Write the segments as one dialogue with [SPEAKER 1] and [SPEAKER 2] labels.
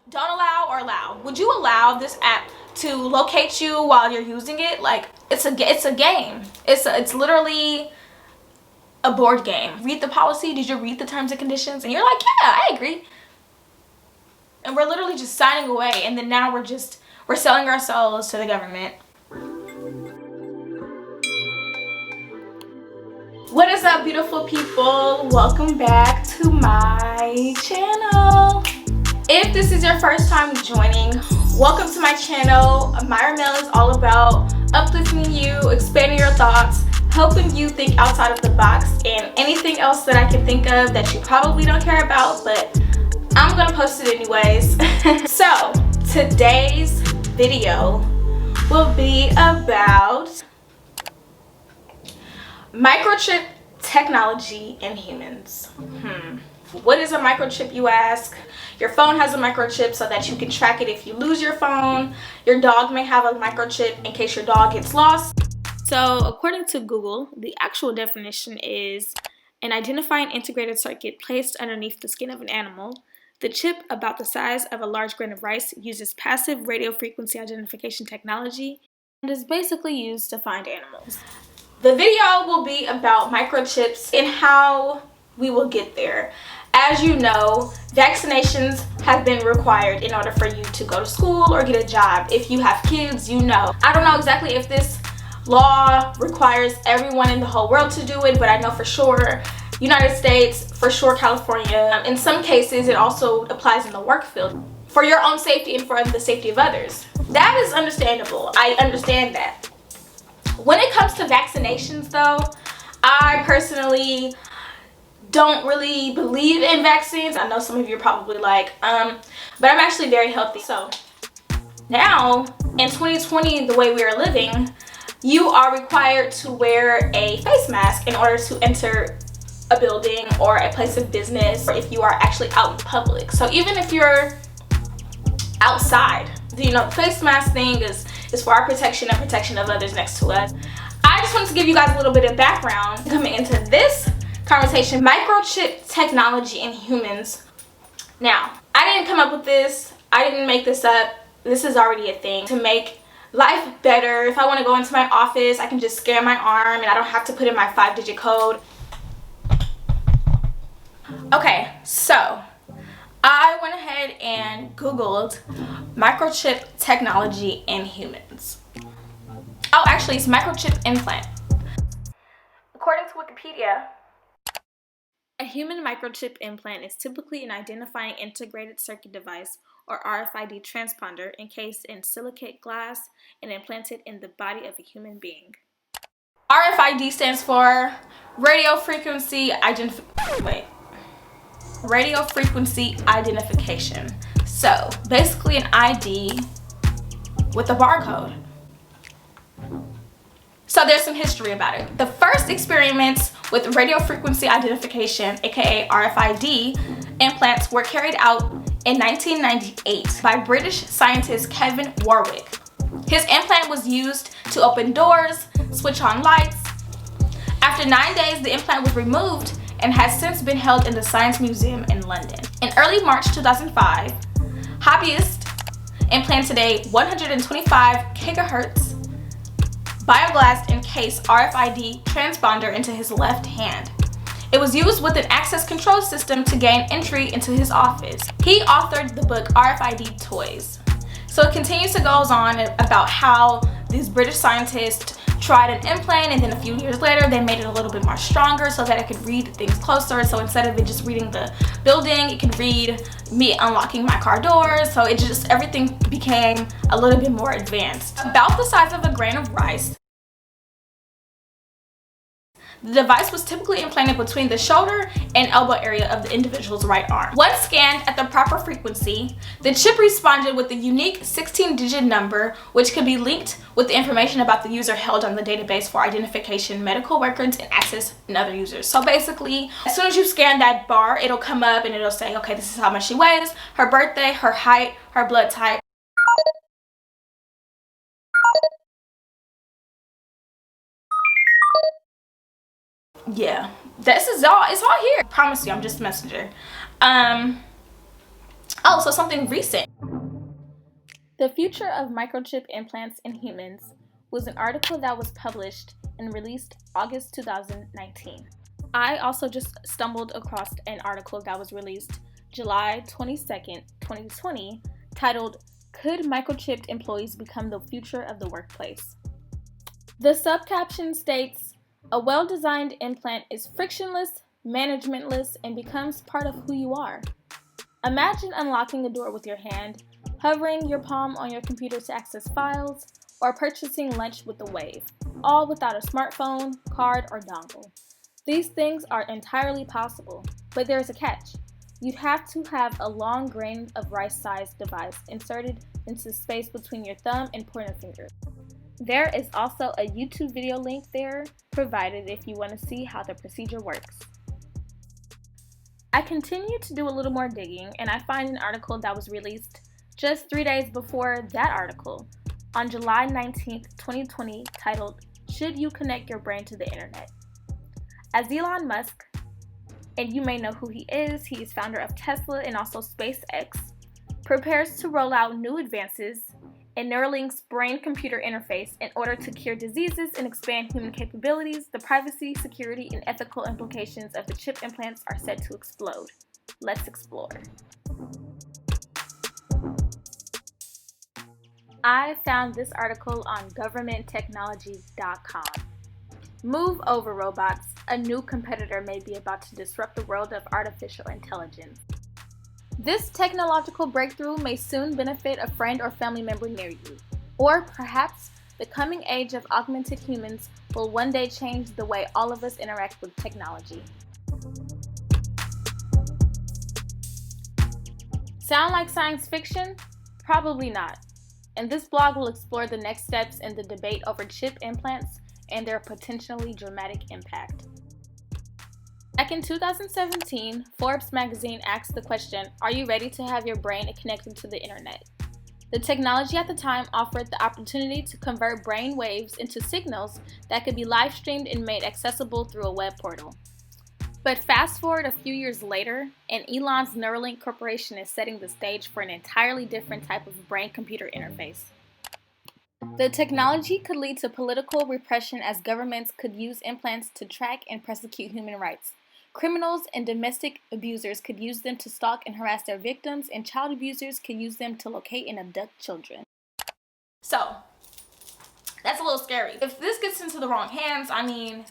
[SPEAKER 1] Don't allow or allow. Would you allow this app to locate you while you're using it? Like, it's a game. It's literally a board game. Read the policy. Did you read the terms and conditions? And you're like, yeah, I agree. And we're literally just signing away, and then now we're selling ourselves to the government. What is up, beautiful people? Welcome back to my channel. If this is your first time joining, welcome to my channel. Myraa Mail is all about uplifting you, expanding your thoughts, helping you think outside of the box, and anything else that I can think of that you probably don't care about, but I'm gonna post it anyways. So today's video will be about microchip technology in humans. What is a microchip, you ask? Your phone has a microchip so that you can track it if you lose your phone. Your dog may have a microchip in case your dog gets lost. So according to Google, the actual definition is an identifying integrated circuit placed underneath the skin of an animal. The chip, about the size of a large grain of rice, uses passive radio frequency identification technology and is basically used to find animals. The video will be about microchips and how we will get there. As you know, vaccinations have been required in order for you to go to school or get a job. If you have kids, you know. I don't know exactly if this law requires everyone in the whole world to do it, but I know for sure United States, for sure California. In some cases, it also applies in the work field for your own safety and for the safety of others. That is understandable. I understand that. When it comes to vaccinations though, I personally don't really believe in vaccines. I know some of you are probably like, but I'm actually very healthy. So now in 2020, the way we are living, you are required to wear a face mask in order to enter a building or a place of business, or if you are actually out in public. So even if you're outside, you know, the face mask thing is for our protection and protection of others next to us. I just wanted to give you guys a little bit of background coming into this conversation. Microchip technology in humans. Now, I didn't come up with this. I didn't make this up. This is already a thing to make life better. If I want to go into my office, I can just scan my arm and I don't have to put in my 5-digit code. Okay, so I went ahead and Googled microchip technology in humans. Oh, actually, it's microchip implant. According to Wikipedia, a human microchip implant is typically an identifying integrated circuit device or RFID transponder encased in silicate glass and implanted in the body of a human being. RFID stands for radio frequency identification. So basically an ID with a barcode. So there's some history about it. The first experiments with radio frequency identification, aka RFID implants, were carried out in 1998 by British scientist Kevin Warwick. His implant was used to open doors, switch on lights. After 9 days, the implant was removed and has since been held in the Science Museum in London. In early March 2005, hobbyists implanted a 125 gigahertz bioglass encased RFID transponder into his left hand. It was used with an access control system to gain entry into his office. He authored the book RFID Toys. So it continues to goes on about how these British scientists tried an implant, and then a few years later they made it a little bit more stronger so that it could read things closer. So instead of it just reading the building, it could read me unlocking my car doors. So it just, everything became a little bit more advanced. About the size of a grain of rice, the device was typically implanted between the shoulder and elbow area of the individual's right arm. Once scanned at the proper frequency, the chip responded with a unique 16-digit number, which could be linked with the information about the user held on the database for identification, medical records, and access and other users. So basically, as soon as you scan that bar, it'll come up and it'll say, okay, this is how much she weighs, her birthday, her height, her blood type. Yeah, this is all, it's all here. I promise you, I'm just a messenger. Oh, so something recent. The Future of Microchip Implants in Humans was an article that was published and released August 2019. I also just stumbled across an article that was released July 22nd, 2020, titled, "Could Microchipped Employees Become the Future of the Workplace?" The subcaption states, "A well-designed implant is frictionless, managementless, and becomes part of who you are." Imagine unlocking a door with your hand, hovering your palm on your computer to access files, or purchasing lunch with a wave, all without a smartphone, card, or dongle. These things are entirely possible, but there's a catch. You'd have to have a long grain of rice-sized device inserted into space between your thumb and pointer finger. There is also a YouTube video link there provided if you want to see how the procedure works. I continue to do a little more digging, and I find an article that was released just 3 days before that article, on July 19th, 2020, titled, "Should You Connect Your Brain to the Internet?" As Elon Musk, and you may know who he is founder of Tesla and also SpaceX, prepares to roll out new advances in Neuralink's brain-computer interface in order to cure diseases and expand human capabilities, the privacy, security, and ethical implications of the chip implants are set to explode. Let's explore. I found this article on governmenttechnology.com. Move over, robots. A new competitor may be about to disrupt the world of artificial intelligence. This technological breakthrough may soon benefit a friend or family member near you. Or perhaps the coming age of augmented humans will one day change the way all of us interact with technology. Sound like science fiction? Probably not. And this blog will explore the next steps in the debate over chip implants and their potentially dramatic impact. Back in 2017, Forbes magazine asked the question, "Are you ready to have your brain connected to the internet?" The technology at the time offered the opportunity to convert brain waves into signals that could be live streamed and made accessible through a web portal. But fast forward a few years later, and Elon's Neuralink Corporation is setting the stage for an entirely different type of brain-computer interface. The technology could lead to political repression as governments could use implants to track and prosecute human rights. Criminals and domestic abusers could use them to stalk and harass their victims, and child abusers could use them to locate and abduct children. So, that's a little scary. If this gets into the wrong hands, I mean,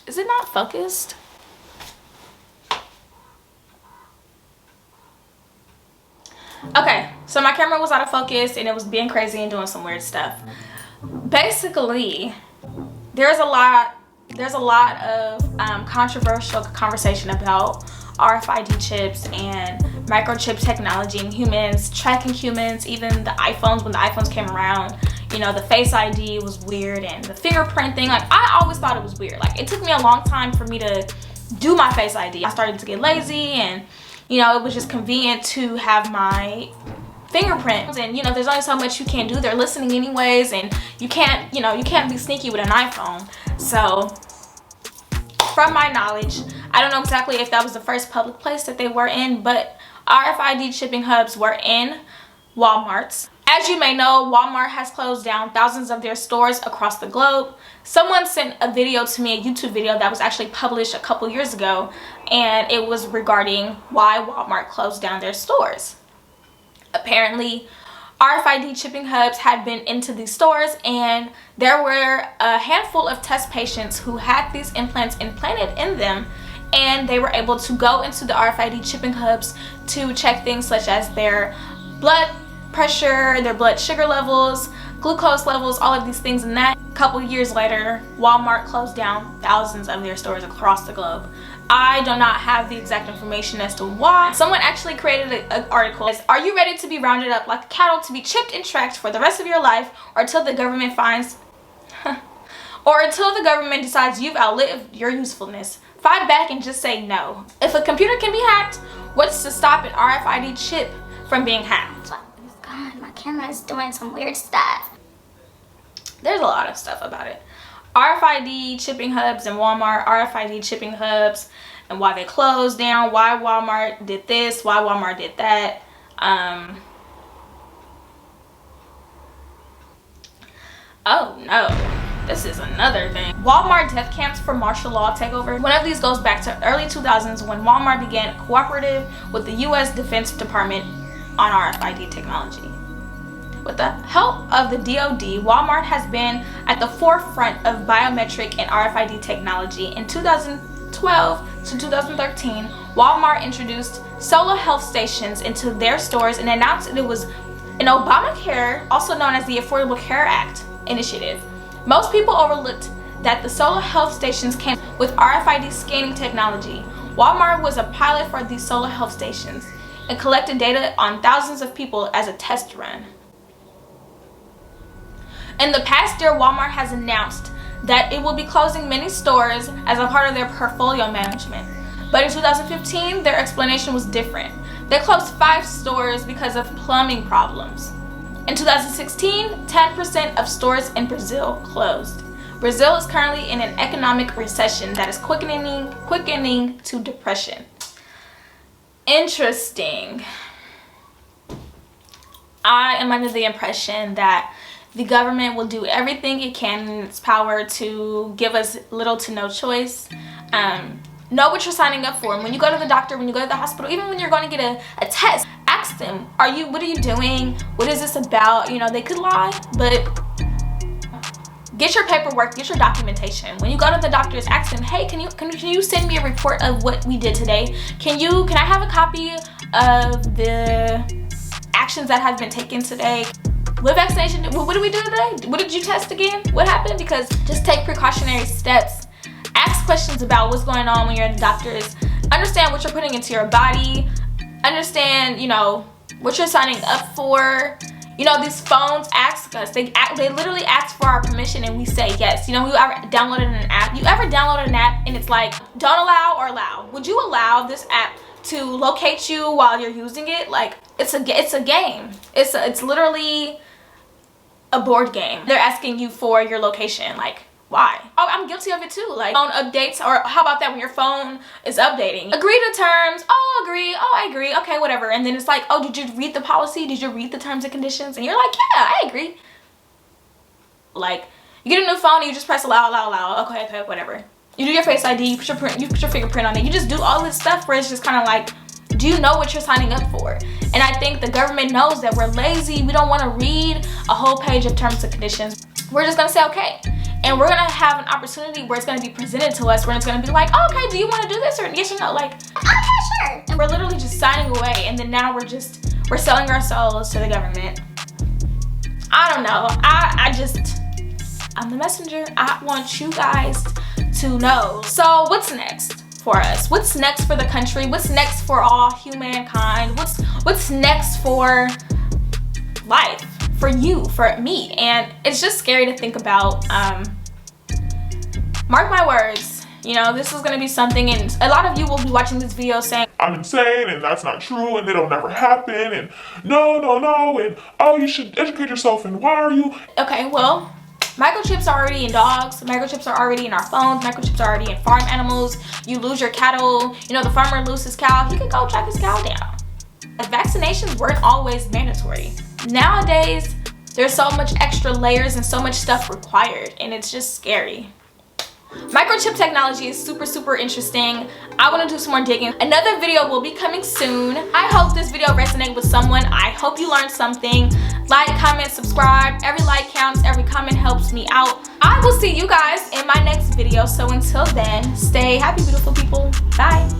[SPEAKER 1] is it not focused? Okay, so my camera was out of focus and it was being crazy and doing some weird stuff. Basically, there's a lot of controversial conversation about RFID chips and microchip technology in humans, tracking humans, even the iPhones. When the iPhones came around, you know, the Face ID was weird, and the fingerprint thing, like, I always thought it was weird. Like, it took me a long time for me to do my Face ID. I started to get lazy, and you know, it was just convenient to have my fingerprints, and you know, there's only so much you can do. They're listening anyways, and you can't be sneaky with an iPhone. So from my knowledge, I don't know exactly if that was the first public place that they were in, but RFID shipping hubs were in Walmarts. As you may know, Walmart has closed down thousands of their stores across the globe. Someone sent a video to me, a YouTube video that was actually published a couple years ago, and it was regarding why Walmart closed down their stores. Apparently, RFID shipping hubs had been into these stores, and there were a handful of test patients who had these implants implanted in them, and they were able to go into the RFID shipping hubs to check things such as their blood pressure, their blood sugar levels, glucose levels, all of these things. And that, a couple years later, Walmart closed down thousands of their stores across the globe. I do not have the exact information as to why. Someone actually created an article. Are you ready to be rounded up like cattle to be chipped and tracked for the rest of your life, or until the government finds or until the government decides you've outlived your usefulness? Fight back and just say no. If a computer can be hacked, what's to stop an RFID chip from being hacked?
[SPEAKER 2] God, my camera is doing some weird stuff.
[SPEAKER 1] There's a lot of stuff about it. RFID shipping hubs in Walmart, RFID shipping hubs and why they closed down, why Walmart did this, why Walmart did that. Oh no, this is another thing. Walmart death camps for martial law takeover. One of these goes back to early 2000s when Walmart began cooperative with the US Defense Department on RFID technology. With the help of the DoD, Walmart has been at the forefront of biometric and RFID technology. In 2012 to 2013, Walmart introduced solar health stations into their stores and announced that it was an Obamacare, also known as the Affordable Care Act initiative. Most people overlooked that the solar health stations came with RFID scanning technology. Walmart was a pilot for these solar health stations and collected data on thousands of people as a test run. In the past year, Walmart has announced that it will be closing many stores as a part of their portfolio management. But in 2015, their explanation was different. They closed 5 stores because of plumbing problems. In 2016, 10% of stores in Brazil closed. Brazil is currently in an economic recession that is quickening to depression. Interesting. I am under the impression that the government will do everything it can in its power to give us little to no choice. Know what you're signing up for. When you go to the doctor, when you go to the hospital, even when you're going to get a test, ask them, what are you doing? What is this about? You know, they could lie, but get your paperwork, get your documentation. When you go to the doctors, ask them, hey, can you send me a report of what we did today? Can I have a copy of the actions that have been taken today? What vaccination, what did we do today? What did you test again? What happened? Because just take precautionary steps. Ask questions about what's going on when you're at the doctor's. Understand what you're putting into your body. Understand, what you're signing up for. These phones ask us. They literally ask for our permission and we say yes. You ever downloaded an app? You ever downloaded an app and it's like, don't allow or allow? Would you allow this app to locate you while you're using it? Like, it's a game. It's literally a board game. They're asking you for your location. Like, why? Oh, I'm guilty of it too. Like phone updates, or how about that when your phone is updating? Agree to terms. Oh, agree. Oh, I agree. Okay, whatever. And then it's like, oh, did you read the policy? Did you read the terms and conditions? And you're like, yeah, I agree. Like, you get a new phone and you just press allow. Okay, whatever. You do your Face ID. You put your fingerprint on it. You just do all this stuff where it's just kind of like, do you know what you're signing up for? And I think the government knows that we're lazy. We don't want to read a whole page of terms and conditions. We're just gonna say okay. And we're gonna have an opportunity where it's gonna be presented to us, where it's gonna be like, oh, okay, do you want to do this, or yes or no? Like, oh yeah, sure. And we're literally just signing away, and then now we're selling our souls to the government. I don't know. I'm the messenger. I want you guys to know. So what's next for us? What's next for the country? What's next for all humankind? What's next for life? For you, for me? And it's just scary to think about. Mark my words, this is gonna be something, and a lot of you will be watching this video saying,
[SPEAKER 3] I'm insane and that's not true and it'll never happen and no, and oh, you should educate yourself and why are you?
[SPEAKER 1] Okay, well, microchips are already in dogs, microchips are already in our phones, microchips are already in farm animals. You lose your cattle, the farmer loses his cow, he could go track his cow down. Vaccinations weren't always mandatory. Nowadays, there's so much extra layers and so much stuff required, and it's just scary. Microchip technology is super interesting. I want to do some more digging. Another video will be coming soon. I hope this video resonated with someone. I hope you learned something. Like, comment, subscribe. Every like counts, every comment helps me out. I will see you guys in my next video. So until then, stay happy, beautiful people. Bye.